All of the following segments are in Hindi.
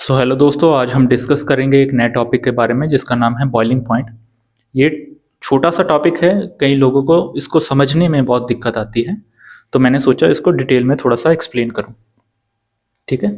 सो हेलो दोस्तों, आज हम डिस्कस करेंगे एक नए टॉपिक के बारे में जिसका नाम है बॉइलिंग पॉइंट। ये छोटा सा टॉपिक है, कई लोगों को इसको समझने में बहुत दिक्कत आती है, तो मैंने सोचा इसको डिटेल में थोड़ा सा एक्सप्लेन करूं। ठीक है,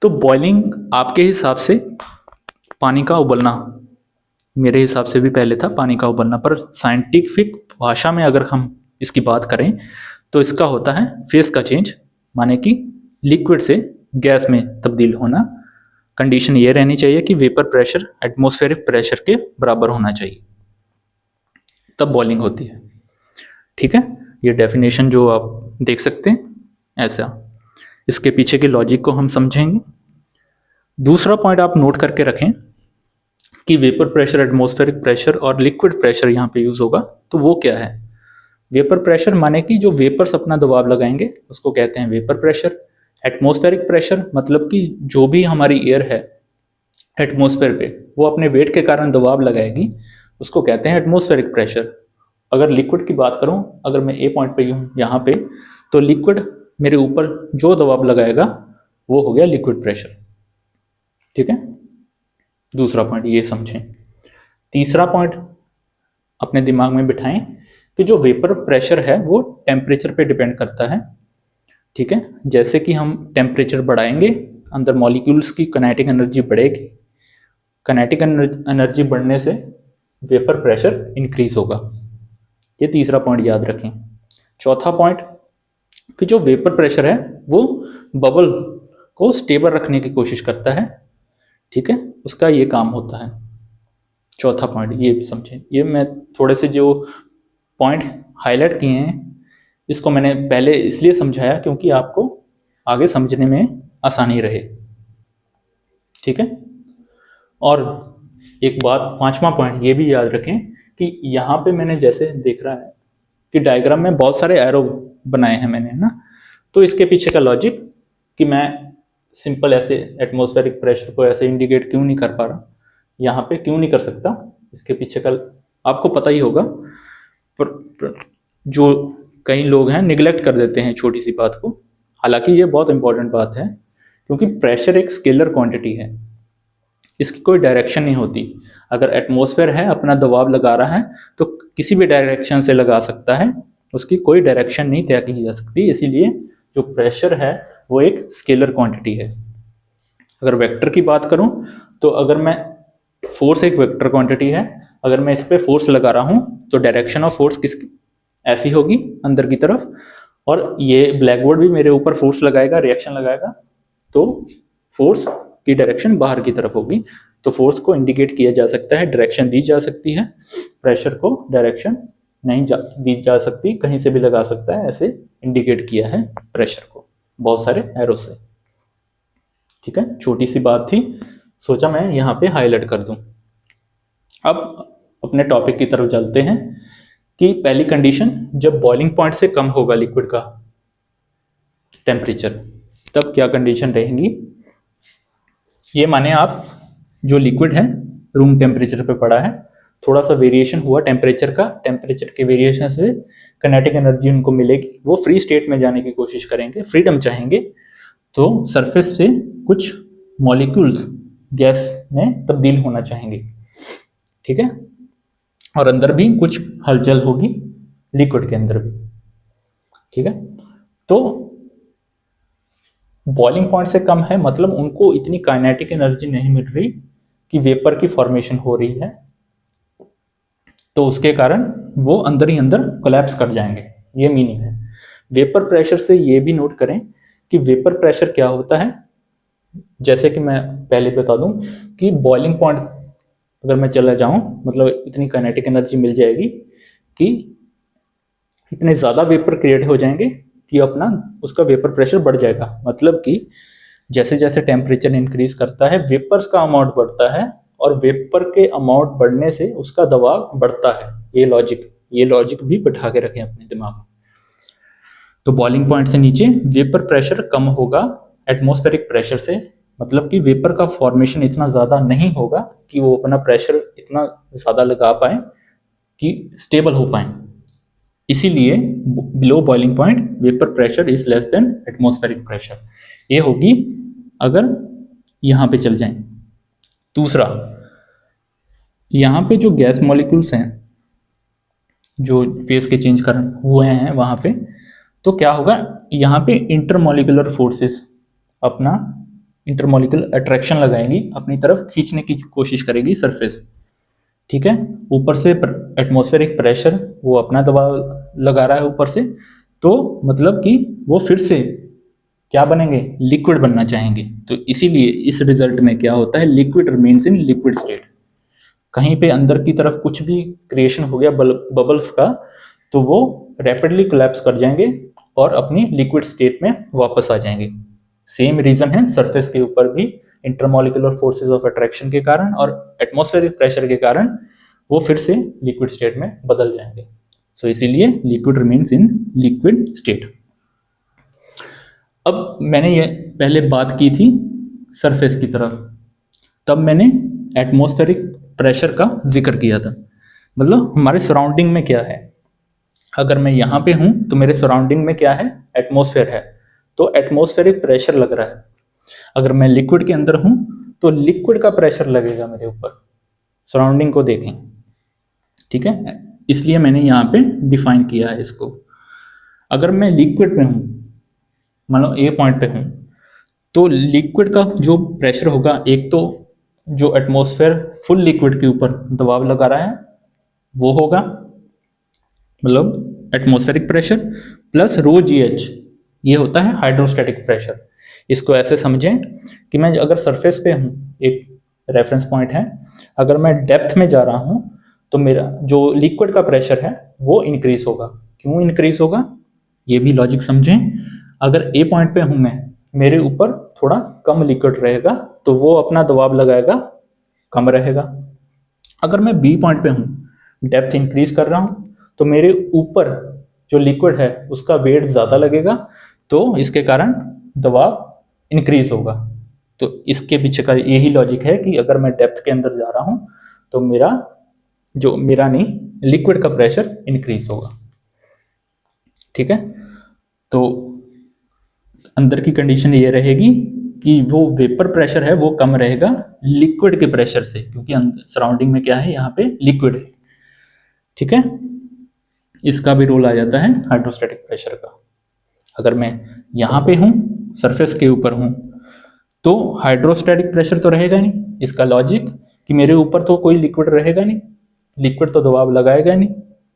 तो बॉइलिंग आपके हिसाब से पानी का उबलना, मेरे हिसाब से भी पहले था पानी का उबलना, पर साइंटिफिक भाषा में अगर हम इसकी बात करें तो इसका होता है फेस का चेंज, माने कि लिक्विड से गैस में तब्दील होना। कंडीशन ये रहनी चाहिए कि वेपर प्रेशर एटमॉस्फेरिक प्रेशर के बराबर होना चाहिए, तब बॉइलिंग होती है। ठीक है, ये डेफिनेशन जो आप देख सकते हैं ऐसा, इसके पीछे के लॉजिक को हम समझेंगे। दूसरा पॉइंट आप नोट करके रखें कि वेपर प्रेशर, एटमॉस्फेरिक प्रेशर और लिक्विड प्रेशर यहाँ पे यूज होगा, तो वो क्या है। वेपर प्रेशर माने कि जो वेपर्स अपना दबाव लगाएंगे उसको कहते हैं वेपर प्रेशर। एटमॉस्फेरिक प्रेशर मतलब कि जो भी हमारी एयर है एटमॉस्फेयर पे, वो अपने वेट के कारण दबाव लगाएगी, उसको कहते हैं एटमॉस्फेरिक प्रेशर। अगर लिक्विड की बात करूं, अगर मैं ए पॉइंट पे हूँ यहाँ पे, तो लिक्विड मेरे ऊपर जो दबाव लगाएगा वो हो गया लिक्विड प्रेशर। ठीक है, दूसरा पॉइंट ये समझें। तीसरा पॉइंट अपने दिमाग में बिठाएं कि जो वेपर प्रेशर है वो टेम्परेचर पे डिपेंड करता है। ठीक है, जैसे कि हम टेम्परेचर बढ़ाएंगे, अंदर मॉलिक्यूल्स की काइनेटिक एनर्जी बढ़ेगी, काइनेटिक एनर्जी बढ़ने से वेपर प्रेशर इंक्रीज होगा। ये तीसरा पॉइंट याद रखें। चौथा पॉइंट कि जो वेपर प्रेशर है वो बबल को स्टेबल रखने की कोशिश करता है। ठीक है, उसका ये काम होता है। चौथा पॉइंट ये भी समझें। ये मैं थोड़े से जो पॉइंट हाईलाइट किए हैं, इसको मैंने पहले इसलिए समझाया क्योंकि आपको आगे समझने में आसानी रहे। ठीक है, और एक बात, पांचवा पॉइंट ये भी याद रखें कि यहाँ पे मैंने जैसे देख रहा है कि डायग्राम में बहुत सारे एरो बनाए हैं मैंने, है ना। तो इसके पीछे का लॉजिक कि मैं सिंपल ऐसे एटमॉस्फेरिक प्रेशर को ऐसे इंडिकेट क्यों नहीं कर पा रहा, यहाँ पे क्यों नहीं कर सकता, इसके पीछे का आपको पता ही होगा। पर जो कई लोग हैं निगलेक्ट कर देते हैं छोटी सी बात को, हालांकि ये बहुत इंपॉर्टेंट बात है, क्योंकि प्रेशर एक स्केलर क्वांटिटी है, इसकी कोई डायरेक्शन नहीं होती। अगर एटमॉस्फेयर है अपना दबाव लगा रहा है तो किसी भी डायरेक्शन से लगा सकता है, उसकी कोई डायरेक्शन नहीं तय की जा सकती। इसीलिए जो प्रेशर है वो एक स्केलर क्वांटिटी है। अगर वेक्टर की बात करूं तो अगर मैं, फोर्स एक वेक्टर क्वांटिटी है, अगर मैं इस पर फोर्स लगा रहा हूं तो डायरेक्शन ऑफ फोर्स किस ऐसी होगी अंदर की तरफ, और ये ब्लैक बोर्ड भी मेरे ऊपर फोर्स लगाएगा, रिएक्शन लगाएगा, तो फोर्स की डायरेक्शन बाहर की तरफ होगी। तो फोर्स को इंडिकेट किया जा सकता है, डायरेक्शन दी जा सकती है, प्रेशर को डायरेक्शन नहीं दी जा सकती, कहीं से भी लगा सकता है, ऐसे इंडिकेट किया है प्रेशर को बहुत सारे एरो से। ठीक है, छोटी सी बात थी, सोचा मैं यहाँ पे हाईलाइट कर दूं। अब अपने टॉपिक की तरफ चलते हैं कि पहली कंडीशन, जब बॉइलिंग पॉइंट से कम होगा लिक्विड का टेम्परेचर, तब क्या कंडीशन रहेंगी। ये माने आप जो लिक्विड है रूम टेम्परेचर पे पड़ा है, थोड़ा सा वेरिएशन हुआ टेम्परेचर का, टेम्परेचर के वेरिएशन से काइनेटिक एनर्जी उनको मिलेगी, वो फ्री स्टेट में जाने की कोशिश करेंगे, फ्रीडम चाहेंगे, तो सरफेस से कुछ मॉलिक्यूल्स गैस में तब्दील होना चाहेंगे। ठीक है, और अंदर भी कुछ हलचल होगी लिक्विड के अंदर भी। ठीक है, तो बॉइलिंग पॉइंट से कम है मतलब उनको इतनी काइनेटिक एनर्जी नहीं मिल रही कि वेपर की फॉर्मेशन हो रही है, तो उसके कारण वो अंदर ही अंदर कोलैप्स कर जाएंगे, ये मीनिंग है। वेपर प्रेशर से ये भी नोट करें कि वेपर प्रेशर क्या होता है। जैसे कि मैं पहले बता दूं कि बॉइलिंग पॉइंट अगर मैं चला जाऊं, मतलब इतनी काइनेटिक एनर्जी मिल जाएगी कि इतने ज़्यादा वेपर क्रिएट हो जाएंगे कि अपना उसका वेपर प्रेशर बढ़ जाएगा। मतलब कि जैसे जैसे टेम्परेचर इंक्रीज करता है वेपर्स का अमाउंट बढ़ता है, और वेपर के अमाउंट बढ़ने से उसका दबाव बढ़ता है। ये लॉजिक भी बैठा के रखें अपने दिमाग में। तो बॉइलिंग पॉइंट से नीचे वेपर प्रेशर कम होगा एटमॉस्फेरिक प्रेशर से, मतलब कि वेपर का फॉर्मेशन इतना ज़्यादा नहीं होगा कि वो अपना प्रेशर इतना ज़्यादा लगा पाए कि स्टेबल हो पाए। इसीलिए below boiling point vapour pressure is less than atmospheric pressure. ये होगी अगर यहाँ पे चल जाएं। दूसरा, यहाँ पे जो गैस मॉलिक्यूल्स हैं जो फेस के चेंज कारण हुए हैं वहाँ पे, तो क्या होगा, यहाँ पे इंटरमॉलिक्यूलर फोर्सेस अपना इंटरमॉलिक्यूलर अट्रैक्शन लगाएंगी, अपनी तरफ खींचने की कोशिश करेगी सरफेस। ठीक है, ऊपर से एटमॉस्फेरिक प्रेशर वो अपना दबाव लगा रहा है ऊपर से, तो मतलब कि वो फिर से क्या बनेंगे, लिक्विड बनना चाहेंगे। तो इसीलिए इस रिजल्ट में क्या होता है, liquid remains in liquid state. कहीं पे अंदर की तरफ कुछ भी क्रिएशन हो गया बबल्स का, तो वो रैपिडली कोलैप्स कर जाएंगे और अपनी लिक्विड स्टेट में वापस आ जाएंगे। सेम रीजन है सरफेस के ऊपर भी, इंटरमॉलिक्यूलर फोर्सेस ऑफ अट्रैक्शन के कारण और एटमॉस्फेरिक प्रेशर के कारण वो फिर से लिक्विड स्टेट में बदल जाएंगे। सो इसीलिए liquid remains in liquid state. अब मैंने ये पहले बात की थी सरफेस की तरफ, तब मैंने एटमॉस्फेरिक प्रेशर का जिक्र किया था, मतलब हमारे सराउंडिंग में क्या है। अगर मैं यहाँ पे हूँ तो मेरे सराउंडिंग में क्या है, एटमॉस्फेयर है, तो एटमॉस्फेरिक प्रेशर लग रहा है। अगर मैं लिक्विड के अंदर हूँ तो लिक्विड का प्रेशर लगेगा मेरे ऊपर। सराउंडिंग को देखें, ठीक है, इसलिए मैंने यहाँ पे डिफाइन किया है इसको। अगर मैं लिक्विड पे हूँ, मान लो ए पॉइंट पे हूँ, तो लिक्विड का जो प्रेशर होगा, एक तो जो एटमॉस्फेयर फुल लिक्विड के ऊपर दबाव लगा रहा है वो होगा, मतलब एटमॉस्फेरिक प्रेशर प्लस रो जी एच, ये होता है हाइड्रोस्टैटिक प्रेशर। इसको ऐसे समझें कि मैं अगर सरफेस पे हूँ, एक रेफरेंस पॉइंट है, अगर मैं डेप्थ में जा रहा हूँ तो मेरा जो लिक्विड का प्रेशर है वो इंक्रीज होगा। क्यों इंक्रीज होगा, ये भी लॉजिक समझें। अगर ए पॉइंट पे हूँ मैं, मेरे ऊपर थोड़ा कम लिक्विड रहेगा तो वो अपना दबाव लगाएगा, कम रहेगा। अगर मैं बी पॉइंट पे हूँ, डेप्थ इंक्रीज कर रहा हूँ, तो मेरे ऊपर जो लिक्विड है उसका वेट ज़्यादा लगेगा, तो इसके कारण दबाव इंक्रीज होगा। तो इसके पीछे का यही लॉजिक है कि अगर मैं डेप्थ के अंदर जा रहा हूँ तो मेरा नहीं, लिक्विड का प्रेशर इंक्रीज होगा। ठीक है, तो अंदर की कंडीशन ये रहेगी कि वो वेपर प्रेशर है वो कम रहेगा लिक्विड के प्रेशर से, क्योंकि सराउंडिंग में क्या है, यहाँ पे लिक्विड है। ठीक है, इसका भी रोल आ जाता है हाइड्रोस्टैटिक प्रेशर का। अगर मैं यहाँ पे हूँ, सरफेस के ऊपर हूँ, तो हाइड्रोस्टैटिक प्रेशर तो रहेगा नहीं। इसका लॉजिक कि मेरे ऊपर तो कोई लिक्विड रहेगा नहीं, लिक्विड तो दबाव लगाएगा नहीं,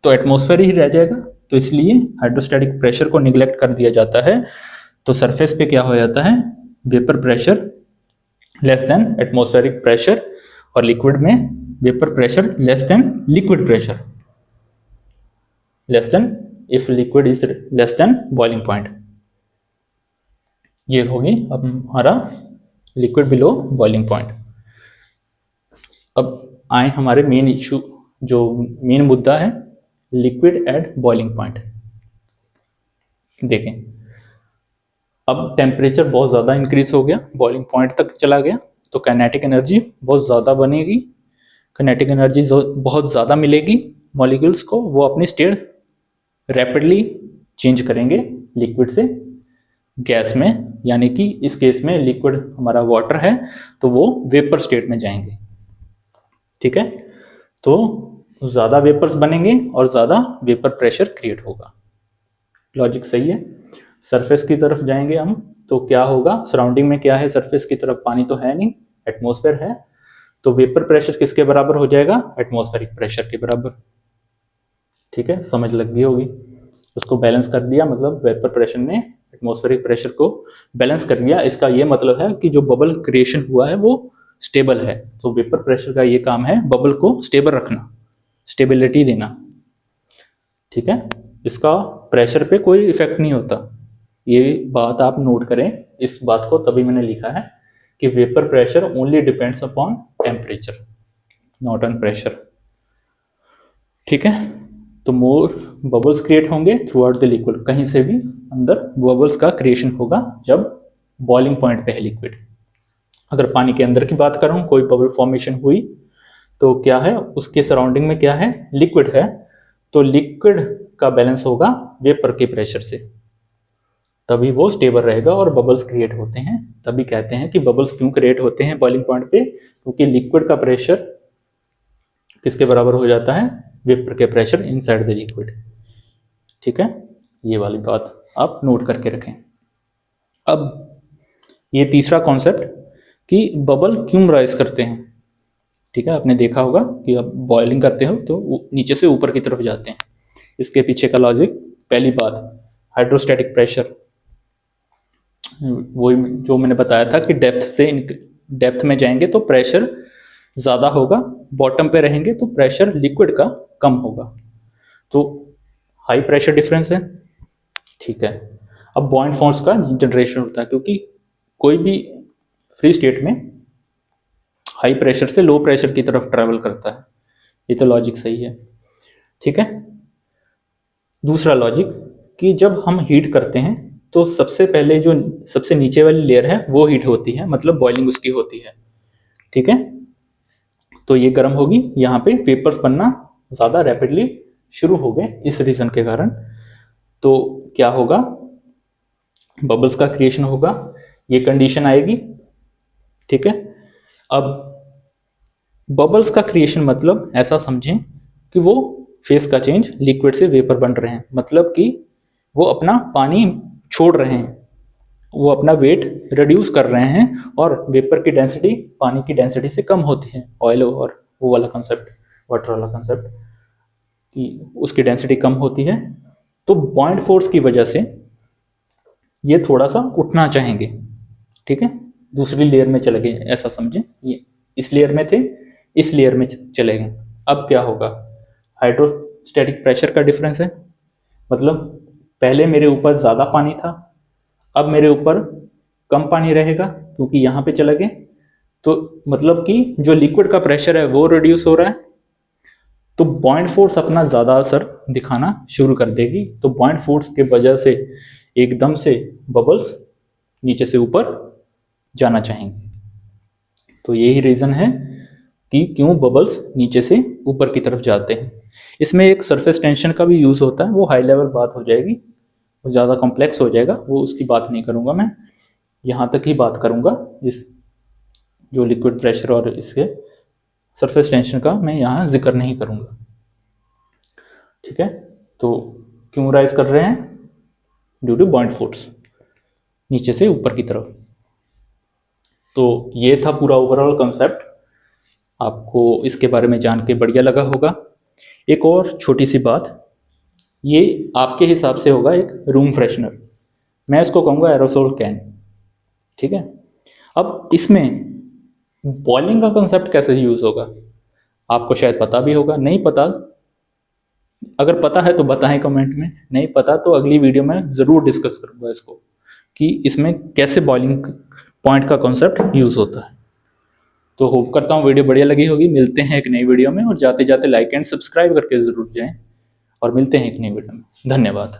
तो एटमॉस्फेयर ही रह जाएगा। तो इसलिए हाइड्रोस्टैटिक प्रेशर को निगलेक्ट कर दिया जाता है। तो सरफेस पे क्या हो जाता है, vapour pressure less than atmospheric pressure, और लिक्विड में vapour pressure less than liquid pressure, less than if liquid is less than boiling point. ये होगी अब हमारा लिक्विड बिलो बॉइलिंग पॉइंट। अब आए हमारे मेन इशू, जो मेन मुद्दा है, लिक्विड एट बॉइलिंग पॉइंट। देखें, अब टेम्परेचर बहुत ज़्यादा इंक्रीज हो गया, बॉइलिंग पॉइंट तक चला गया, तो काइनेटिक एनर्जी बहुत ज़्यादा बनेगी, काइनेटिक एनर्जी बहुत ज़्यादा मिलेगी मॉलिक्यूल्स को, वो अपनी स्टेट रैपिडली चेंज करेंगे लिक्विड से गैस में, यानी कि इस केस में लिक्विड हमारा वाटर है तो वो वेपर स्टेट में जाएंगे। ठीक है, तो ज़्यादा वेपर्स बनेंगे और ज़्यादा वेपर प्रेशर क्रिएट होगा। लॉजिक सही है। सरफेस की तरफ जाएंगे हम तो क्या होगा, सराउंडिंग में क्या है, सरफेस की तरफ पानी तो है नहीं, एटमॉस्फेयर है, तो वेपर प्रेशर किसके बराबर हो जाएगा, एटमॉस्फेरिक प्रेशर के बराबर। ठीक है, समझ लग गई होगी। उसको बैलेंस कर दिया, मतलब वेपर प्रेशर ने एटमॉस्फेरिक प्रेशर को बैलेंस कर दिया। इसका ये मतलब है कि जो बबल क्रिएशन हुआ है वो स्टेबल है। तो वेपर प्रेशर का ये काम है बबल को स्टेबल रखना, स्टेबिलिटी देना। ठीक है, इसका प्रेशर पे कोई इफेक्ट नहीं होता। ये बात आप नोट करें, इस बात को तभी मैंने लिखा है कि vapour pressure only depends upon temperature, not on pressure. ठीक है, तो मोर बबल्स क्रिएट होंगे थ्रू आउट द लिक्विड, कहीं से भी अंदर बबल्स का क्रिएशन होगा जब बॉइलिंग पॉइंट पे है लिक्विड। अगर पानी के अंदर की बात करूं, कोई बबल फॉर्मेशन हुई तो क्या है, उसके सराउंडिंग में क्या है, लिक्विड है, तो लिक्विड का बैलेंस होगा वेपर के प्रेशर से, तभी वो स्टेबल रहेगा और बबल्स क्रिएट होते हैं तभी कहते हैं कि बबल्स क्यों क्रिएट होते हैं बॉइलिंग पॉइंट पे, क्योंकि लिक्विड का प्रेशर किसके बराबर हो जाता है, वेपर के प्रेशर इनसाइड द लिक्विड। ठीक है, ये वाली बात आप नोट करके रखें। अब ये तीसरा कॉन्सेप्ट कि बबल क्यों राइज करते हैं। ठीक है, आपने देखा होगा कि आप बॉइलिंग करते हो तो नीचे से ऊपर की तरफ जाते हैं। इसके पीछे का लॉजिक, पहली बात हाइड्रोस्टैटिक प्रेशर, वही जो मैंने बताया था कि डेप्थ में जाएंगे तो प्रेशर ज़्यादा होगा, बॉटम पे रहेंगे तो प्रेशर लिक्विड का कम होगा, तो हाई प्रेशर डिफरेंस है। ठीक है, अब बॉइंट फोर्स का जनरेशन होता है, क्योंकि कोई भी फ्री स्टेट में हाई प्रेशर से लो प्रेशर की तरफ ट्रैवल करता है, ये तो लॉजिक सही है। ठीक है, दूसरा लॉजिक कि जब हम हीट करते हैं तो सबसे पहले जो सबसे नीचे वाली लेयर है वो हीट होती है, मतलब बॉइलिंग उसकी होती है। ठीक है, तो ये गर्म होगी, यहाँ पे वेपर्स बनना ज़्यादा रैपिडली शुरू हो गए इस रीज़न के कारण। तो क्या होगा, बबल्स का क्रिएशन होगा, ये कंडीशन आएगी। ठीक है, अब बबल्स का क्रिएशन मतलब ऐसा समझें कि वो फेस का चेंज, लिक्विड से वेपर बन रहे हैं, मतलब कि वो अपना पानी छोड़ रहे हैं, वो अपना वेट रिड्यूस कर रहे हैं और वेपर की डेंसिटी पानी की डेंसिटी से कम होती है। ऑयल और वो वाला कंसेप्ट, वाटर वाला कंसेप्ट, कि उसकी डेंसिटी कम होती है, तो बॉइंट फोर्स की वजह से ये थोड़ा सा उठना चाहेंगे। ठीक है, दूसरी लेयर में चले गए, ऐसा समझें, ये इस लेयर में थे, इस लेयर में चले गए। अब क्या होगा, हाइड्रोस्टैटिक प्रेशर का डिफरेंस है, मतलब पहले मेरे ऊपर ज़्यादा पानी था, अब मेरे ऊपर कम पानी रहेगा क्योंकि यहाँ पे चले गए, तो मतलब कि जो लिक्विड का प्रेशर है वो रिड्यूस हो रहा है, तो बॉइंट फोर्स अपना ज़्यादा असर दिखाना शुरू कर देगी। तो बॉइंट फोर्स के वजह से एकदम से बबल्स नीचे से ऊपर जाना चाहेंगे। तो यही रीज़न है कि क्यों बबल्स नीचे से ऊपर की तरफ जाते हैं। इसमें एक सरफेस टेंशन का भी यूज़ होता है, वो हाई लेवल बात हो जाएगी, वो ज़्यादा कॉम्प्लेक्स हो जाएगा, वो उसकी बात नहीं करूँगा मैं, यहाँ तक ही बात करूँगा। इस जो लिक्विड प्रेशर और इसके सरफेस टेंशन का मैं यहाँ जिक्र नहीं करूँगा। ठीक है, तो क्यों राइज कर रहे हैं, ड्यू टू बॉइंट फोर्स नीचे से ऊपर की तरफ। तो ये था पूरा ओवरऑल कंसेप्ट, आपको इसके बारे में जान के बढ़िया लगा होगा। एक और छोटी सी बात, ये आपके हिसाब से होगा एक रूम फ्रेशनर, मैं इसको कहूँगा एरोसोल कैन। ठीक है, अब इसमें बॉइलिंग का कंसेप्ट कैसे यूज़ होगा, आपको शायद पता भी होगा, नहीं पता, अगर पता है तो बताएं कमेंट में, नहीं पता तो अगली वीडियो में ज़रूर डिस्कस करूँगा इसको, कि इसमें कैसे बॉइलिंग पॉइंट का कॉन्सेप्ट यूज़ होता है। तो होप करता हूँ वीडियो बढ़िया लगी होगी। मिलते हैं एक नई वीडियो में, और जाते जाते लाइक एंड सब्सक्राइब करके ज़रूर जाएं, और मिलते हैं एक नई वीडियो में। धन्यवाद।